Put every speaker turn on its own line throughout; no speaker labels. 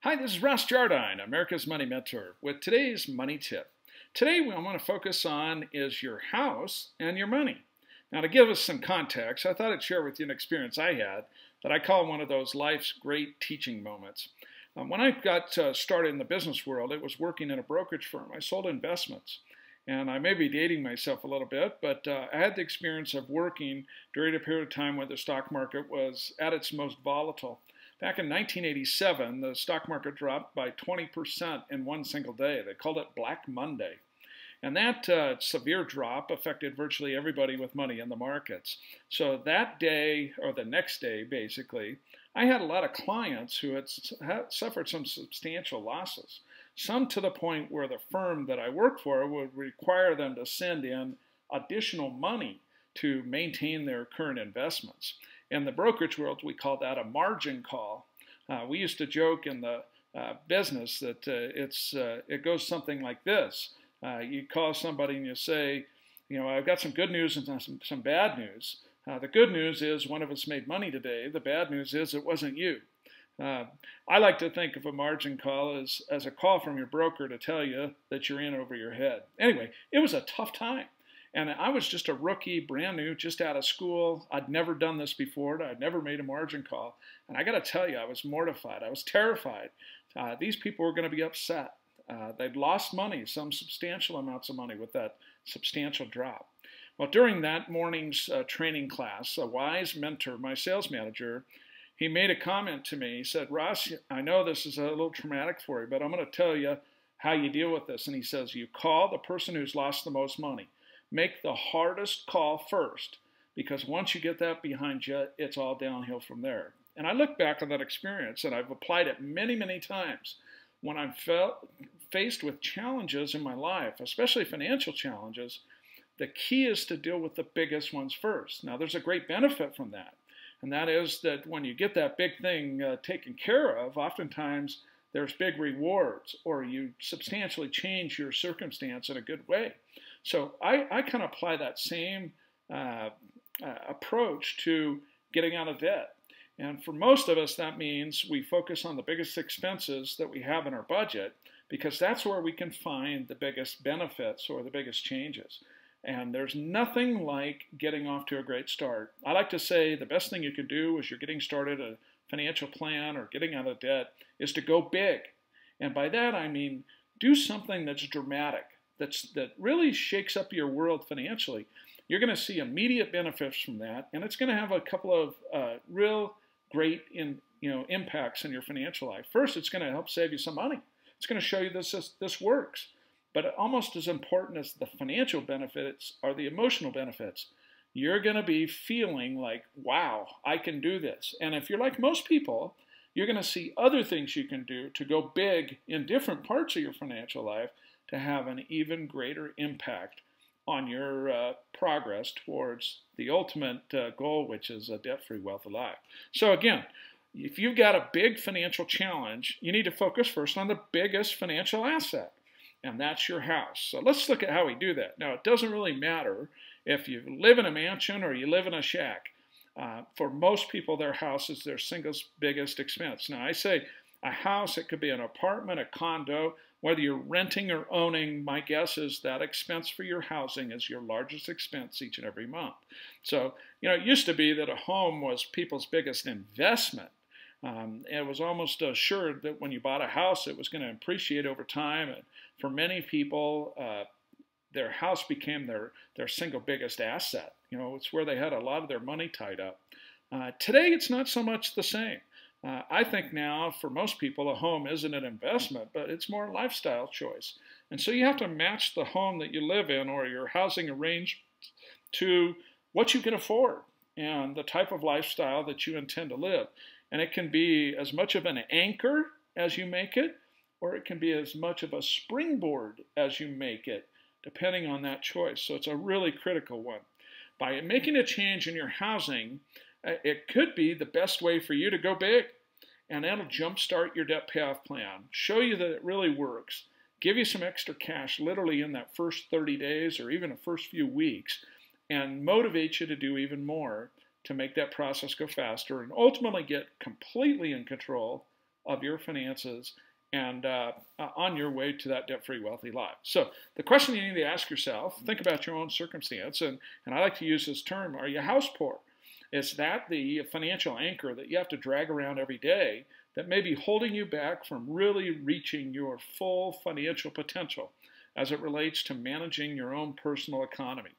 Hi, this is Ross Jardine, America's Money Mentor, with today's money tip. Today, what I want to focus on is your house and your money. Now, to give us some context, I thought I'd share with you an experience I had that I call one of those life's great teaching moments. When I got started in the business world, it was working in a brokerage firm. I sold investments. And I may be dating myself a little bit, but I had the experience of working during a period of time when the stock market was at its most volatile. Back in 1987, the stock market dropped by 20% in one single day. They called it Black Monday. And that severe drop affected virtually everybody with money in the markets. So that day, or the next day, basically, I had a lot of clients who had suffered some substantial losses. Some to the point where the firm that I worked for would require them to send in additional money to maintain their current investments. In the brokerage world, we call that a margin call. We used to joke in the business that it goes something like this. You call somebody and you say, I've got some good news and some bad news. The good news is one of us made money today. The bad news is it wasn't you. I like to think of a margin call as a call from your broker to tell you that you're in over your head. Anyway, it was a tough time. And I was just a rookie, brand new, just out of school. I'd never done this before. I'd never made a margin call. And I got to tell you, I was mortified. I was terrified. These people were going to be upset. They'd lost money, some substantial amounts of money with that substantial drop. Well, during that morning's training class, a wise mentor, my sales manager, he made a comment to me. He said, Ross, I know this is a little traumatic for you, but I'm going to tell you how you deal with this. And he says, you call the person who's lost the most money. Make the hardest call first, because once you get that behind you, it's all downhill from there. And I look back on that experience, and I've applied it many, many times. When I'm faced with challenges in my life, especially financial challenges, the key is to deal with the biggest ones first. Now, there's a great benefit from that. And that is that when you get that big thing taken care of, oftentimes there's big rewards, or you substantially change your circumstance in a good way. So I kind of apply that same approach to getting out of debt. And for most of us, that means we focus on the biggest expenses that we have in our budget, because that's where we can find the biggest benefits or the biggest changes. And there's nothing like getting off to a great start. I like to say the best thing you can do as you're getting started a financial plan or getting out of debt is to go big. And by that, I mean do something that's dramatic, that really shakes up your world financially. You're going to see immediate benefits from that, and it's going to have a couple of real great impacts in your financial life. First, it's going to help save you some money. It's going to show you this works. But almost as important as the financial benefits are the emotional benefits. You're going to be feeling like, wow, I can do this. And if you're like most people, you're going to see other things you can do to go big in different parts of your financial life to have an even greater impact on your progress towards the ultimate goal, which is a debt-free, wealthy life. So again, if you've got a big financial challenge, you need to focus first on the biggest financial asset, and that's your house. So let's look at how we do that. Now, it doesn't really matter if you live in a mansion or you live in a shack. For most people, their house is their single biggest expense. Now, I say a house, it could be an apartment, a condo. Whether you're renting or owning, my guess is that expense for your housing is your largest expense each and every month. So, it used to be that a home was people's biggest investment. It was almost assured that when you bought a house, it was going to appreciate over time. And for many people, their house became their single biggest asset. It's where they had a lot of their money tied up. Today, it's not so much the same. I think now, for most people, a home isn't an investment, but it's more a lifestyle choice. And so you have to match the home that you live in or your housing arrangement to what you can afford and the type of lifestyle that you intend to live. And it can be as much of an anchor as you make it, or it can be as much of a springboard as you make it, depending on that choice. So it's a really critical one. By making a change in your housing, it could be the best way for you to go big, and that'll jumpstart your debt payoff plan, show you that it really works, give you some extra cash literally in that first 30 days or even the first few weeks, and motivate you to do even more to make that process go faster and ultimately get completely in control of your finances and on your way to that debt-free, wealthy life. So the question you need to ask yourself, think about your own circumstance, and I like to use this term, are you house poor? Is that the financial anchor that you have to drag around every day that may be holding you back from really reaching your full financial potential as it relates to managing your own personal economy?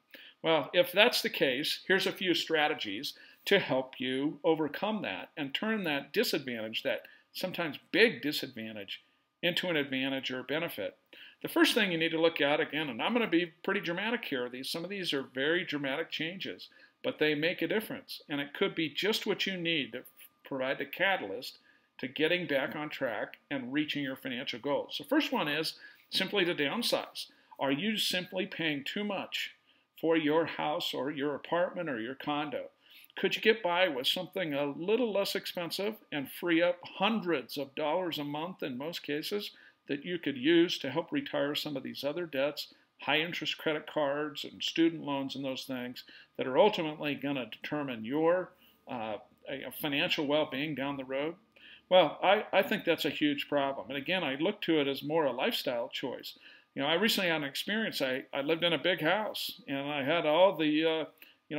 Well, if that's the case, here's a few strategies to help you overcome that and turn that disadvantage, that sometimes big disadvantage, into an advantage or benefit. The first thing you need to look at, again, and I'm going to be pretty dramatic here, some of these are very dramatic changes, but they make a difference. And it could be just what you need to provide the catalyst to getting back on track and reaching your financial goals. The first one is simply to downsize. Are you simply paying too much for your house or your apartment or your condo? Could you get by with something a little less expensive and free up hundreds of dollars a month in most cases that you could use to help retire some of these other debts, high interest credit cards and student loans and those things that are ultimately going to determine your financial well-being down the road? Well, I think that's a huge problem. And again, I look to it as more a lifestyle choice. You know, I recently had an experience. I lived in a big house, and I had all the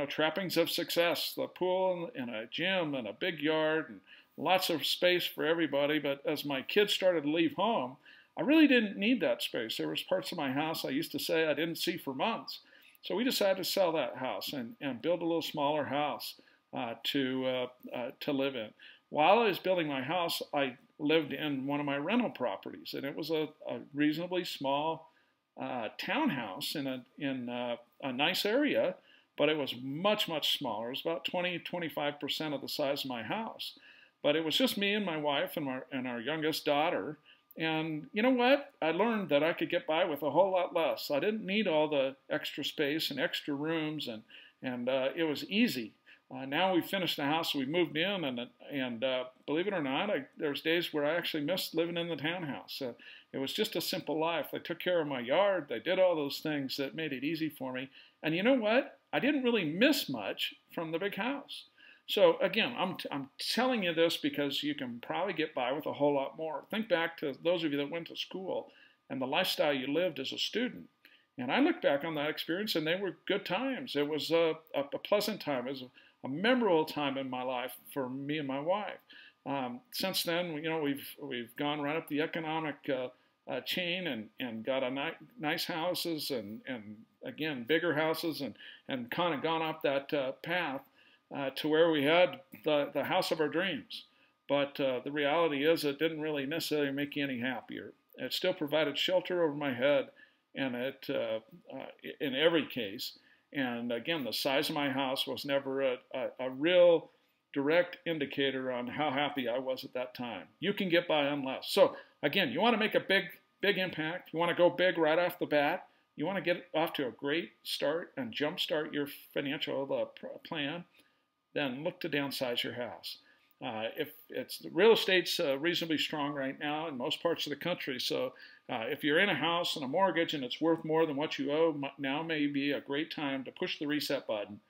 trappings of success, the pool and a gym and a big yard and lots of space for everybody. But as my kids started to leave home, I really didn't need that space. There was parts of my house I used to say I didn't see for months. So we decided to sell that house and build a little smaller house to live in. While I was building my house, I lived in one of my rental properties, and it was a reasonably small townhouse in a nice area, but it was much, much smaller. It was about 20-25% of the size of my house. But it was just me and my wife and our youngest daughter. And you know what? I learned that I could get by with a whole lot less. I didn't need all the extra space and extra rooms, and it was easy. Now we finished the house, we moved in, and believe it or not, there's days where I actually missed living in the townhouse. It was just a simple life. They took care of my yard. They did all those things that made it easy for me. And you know what? I didn't really miss much from the big house. So again, I'm telling you this because you can probably get by with a whole lot more. Think back to those of you that went to school and the lifestyle you lived as a student. And I look back on that experience, and they were good times. It was a pleasant time. It was a memorable time in my life for me and my wife. Since then, we've gone right up the economic chain and got nice houses and again bigger houses and kind of gone up that path to where we had the house of our dreams. But the reality is, it didn't really necessarily make you any happier. It still provided shelter over my head, and it in every case. And again, the size of my house was never a real direct indicator on how happy I was at that time. You can get by on less. So again, you want to make a big impact. You want to go big right off the bat. You want to get off to a great start and jumpstart your financial plan. Then look to downsize your house. If it's the real estate's reasonably strong right now in most parts of the country, so if you're in a house and a mortgage and it's worth more than what you owe, now may be a great time to push the reset button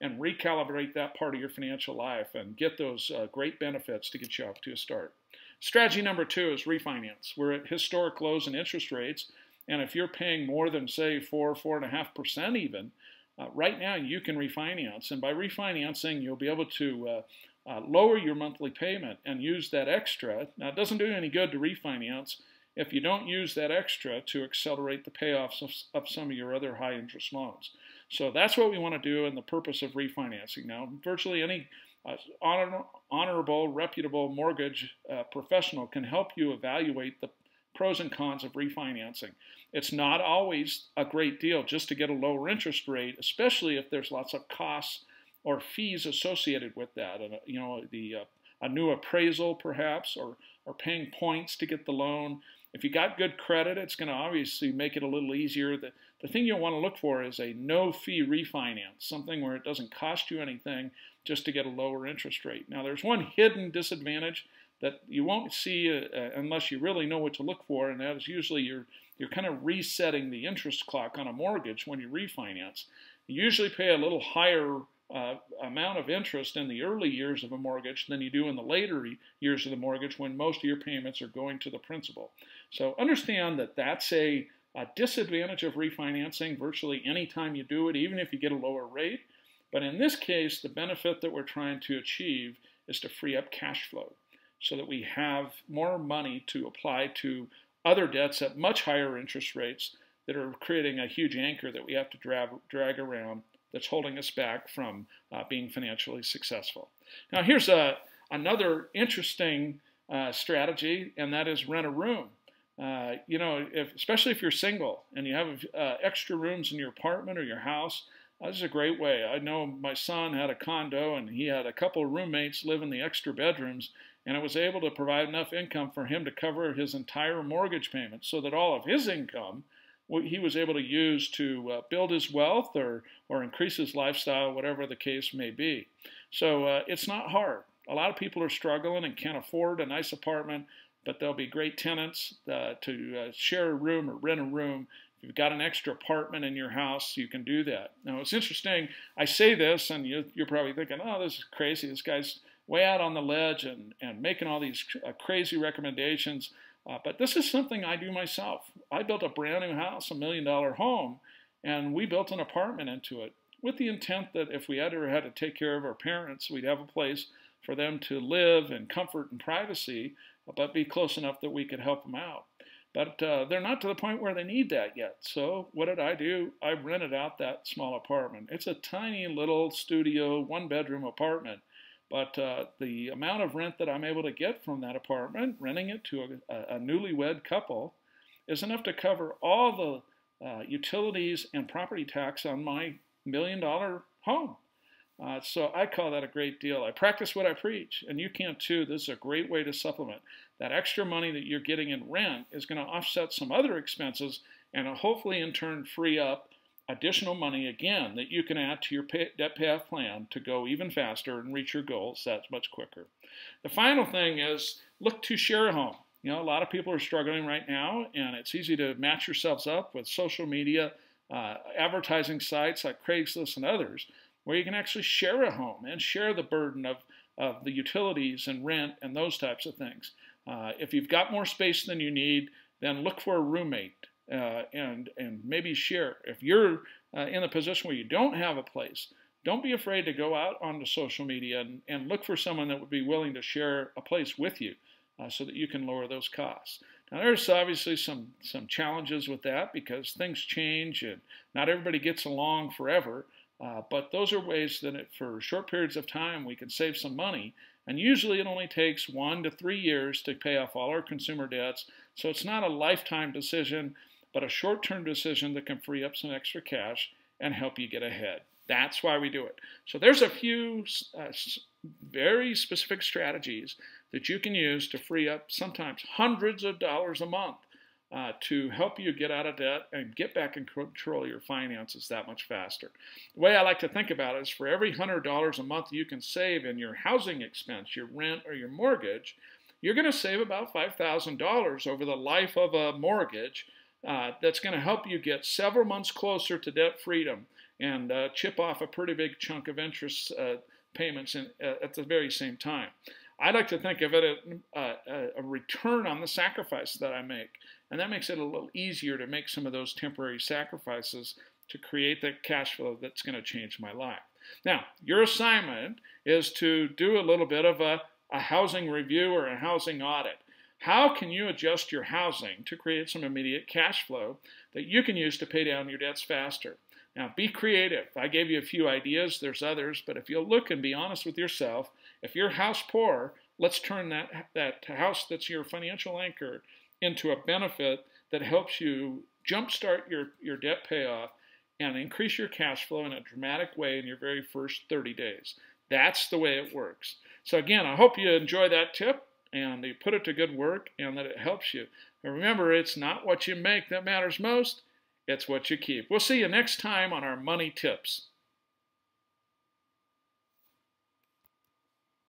and recalibrate that part of your financial life and get those great benefits to get you off to a start. Strategy number 2 is refinance. We're at historic lows in interest rates, and if you're paying more than, say, 4.5% even, right now you can refinance, and by refinancing you'll be able to lower your monthly payment and use that extra. Now, it doesn't do any good to refinance if you don't use that extra to accelerate the payoffs of some of your other high interest loans. So that's what we want to do in the purpose of refinancing. Now, virtually any honorable, reputable mortgage professional can help you evaluate the pros and cons of refinancing. It's not always a great deal just to get a lower interest rate, especially if there's lots of costs or fees associated with that. A new appraisal perhaps, or paying points to get the loan. If you got good credit, it's going to obviously make it a little easier. The thing you'll want to look for is a no-fee refinance, something where it doesn't cost you anything just to get a lower interest rate. Now, there's one hidden disadvantage that you won't see unless you really know what to look for, and that is usually you're kind of resetting the interest clock on a mortgage when you refinance. You usually pay a little higher amount of interest in the early years of a mortgage than you do in the later years of the mortgage when most of your payments are going to the principal. So understand that that's a disadvantage of refinancing virtually any time you do it, even if you get a lower rate. But in this case, the benefit that we're trying to achieve is to free up cash flow so that we have more money to apply to other debts at much higher interest rates that are creating a huge anchor that we have to drag around that's holding us back from being financially successful. Now here's another interesting strategy, and that is rent a room. Especially if you're single and you have extra rooms in your apartment or your house, this is a great way. I know my son had a condo and he had a couple of roommates live in the extra bedrooms, and it was able to provide enough income for him to cover his entire mortgage payment so that all of his income he was able to use to build his wealth or increase his lifestyle, whatever the case may be. So it's not hard. A lot of people are struggling and can't afford a nice apartment, but there'll be great tenants to share a room or rent a room. If you've got an extra apartment in your house, you can do that. Now, it's interesting. I say this, and you're probably thinking, oh, this is crazy. This guy's way out on the ledge and making all these crazy recommendations. But this is something I do myself. I built a brand new house, $1 million home, and we built an apartment into it with the intent that if we ever had to take care of our parents, we'd have a place for them to live in comfort and privacy, but be close enough that we could help them out. But they're not to the point where they need that yet. So what did I do? I rented out that small apartment. It's a tiny little studio, one-bedroom apartment. But the amount of rent that I'm able to get from that apartment, renting it to a newlywed couple, is enough to cover all the utilities and property tax on my $1 million home. So I call that a great deal. I practice what I preach, and you can too. This is a great way to supplement. That extra money that you're getting in rent is going to offset some other expenses and hopefully in turn free up additional money again that you can add to your debt payoff plan to go even faster and reach your goals that much quicker. The final thing is look to share a home. You know, a lot of people are struggling right now, and it's easy to match yourselves up with social media, advertising sites like Craigslist and others, where you can actually share a home and share the burden of the utilities and rent and those types of things. If you've got more space than you need, then look for a roommate. And maybe share. If you're in a position where you don't have a place, don't be afraid to go out onto social media and look for someone that would be willing to share a place with you so that you can lower those costs. Now, there's obviously some challenges with that because things change and not everybody gets along forever, but those are ways that for short periods of time we can save some money. And usually it only takes 1 to 3 years to pay off all our consumer debts, so it's not a lifetime decision, but a short-term decision that can free up some extra cash and help you get ahead. That's why we do it. So there's a few very specific strategies that you can use to free up sometimes hundreds of dollars a month to help you get out of debt and get back in control of your finances that much faster. The way I like to think about it is for every $100 a month you can save in your housing expense, your rent, or your mortgage, you're going to save about $5,000 over the life of a mortgage. That's going to help you get several months closer to debt freedom and chip off a pretty big chunk of interest payments at the very same time. I like to think of it as a return on the sacrifice that I make, and that makes it a little easier to make some of those temporary sacrifices to create the cash flow that's going to change my life. Now, your assignment is to do a little bit of a housing review or a housing audit. How can you adjust your housing to create some immediate cash flow that you can use to pay down your debts faster? Now, be creative. I gave you a few ideas. There's others. But if you'll look and be honest with yourself, if you're house poor, let's turn that house that's your financial anchor into a benefit that helps you jumpstart your debt payoff and increase your cash flow in a dramatic way in your very first 30 days. That's the way it works. So again, I hope you enjoy that tip and you put it to good work and that it helps you. And remember, it's not what you make that matters most, it's what you keep. We'll see you next time on our Money Tips.